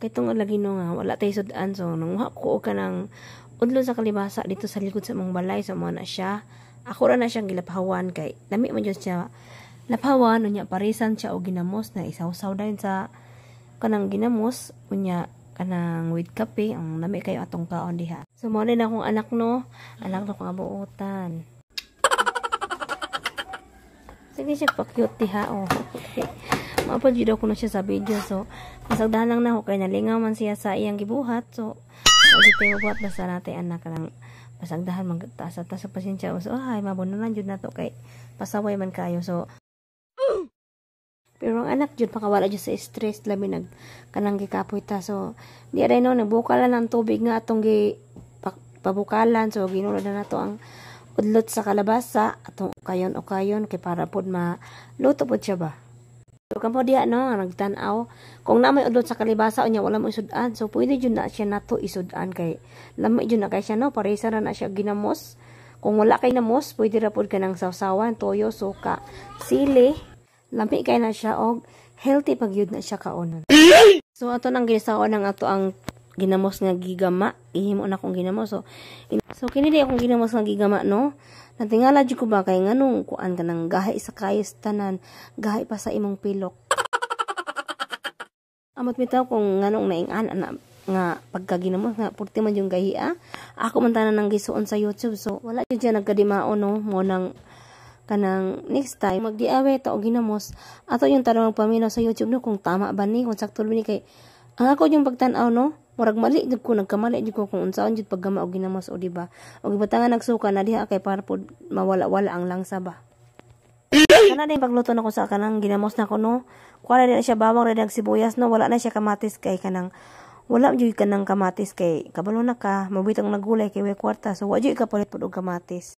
Kay tungod lagi no nga wala tay sudan, so nang ko ka ng udlo sa kalibasa dito sa likod sa mong balay, so mo na siya. Ako ra na siyang gilaphawan kay lami man jud siya laphawan unya parisan siya og ginamos na isawsaw dayon sa kanang ginamos unya kanang with kape ang lami kayo atong kaon diha. So mo na akong anak no, anak no pangabuotan. Sige siya pa-cute diha oh. Maapod jud ako na siya sa video, so masagdahan lang na ako kay nalingaw man siya sa iyang gibuhat, so dito tayo mabuhat basta natin anak kanang pasagdahan magtaas at sa pasensya, so ay mabunulan jud nato kay pasaway man kayo, so pero ang anak jud makawala jud sa stress labi nag kanang gikapoy ta, so di aday no nagbukalan ng tubig nga atong pabukalan, so ginulod na nato ang udlot sa kalabasa atong ukayon kay para pod maluto pod siya ba. So kamo diha no nagtan-aw kung na may udlot sa kalibasa unya wala mo isudan, so pwede jud na siya nato isudan kay lami jud na kay siya no, paresa ra na siya ginamos. Kung wala kay namos pwede ra pod kanang sawsawan, toyo, suka, sili, lami kay na siya og healthy pag yun na siya kaonon. So ato nang gisaon ng ato ang ginamos nga gigama, ihimo na kong ginamos, so kini di akong ginamos nga gigama no. Natingala jud ko ba kay nganong kuan kanang gahi sa kayos tanan, gahi pa sa imong pilok. Amot bitaw kung nganong naingan ana nga pagkaginamos nga purti man yung gahiya. Ako man tanan nang gisuon sa YouTube, so wala jud siya nagkadimao no mo nang kanang next time magdiawe ta og ginamos ato yung tanong paminaw sa YouTube no kung tama ba ni, kung sakto ba ni, kay ang ako yung pagtan-aw no murag mali jud ko, nagkamali jud ko kung unsaon jud paggama og ginamos o diba og ibatangan nagsuka na diha kay para pod mawala-wala ang langsa ba. Kana din pagluto nako sa kanang ginamos nako no, kuha na siya bawang redag sibuyas no, wala na siya kamatis kay kanang wala jud kanang kamatis kay kabalo na ka mabitang nagulay kay way kwarta, so wa jud ka palit pod og kamatis.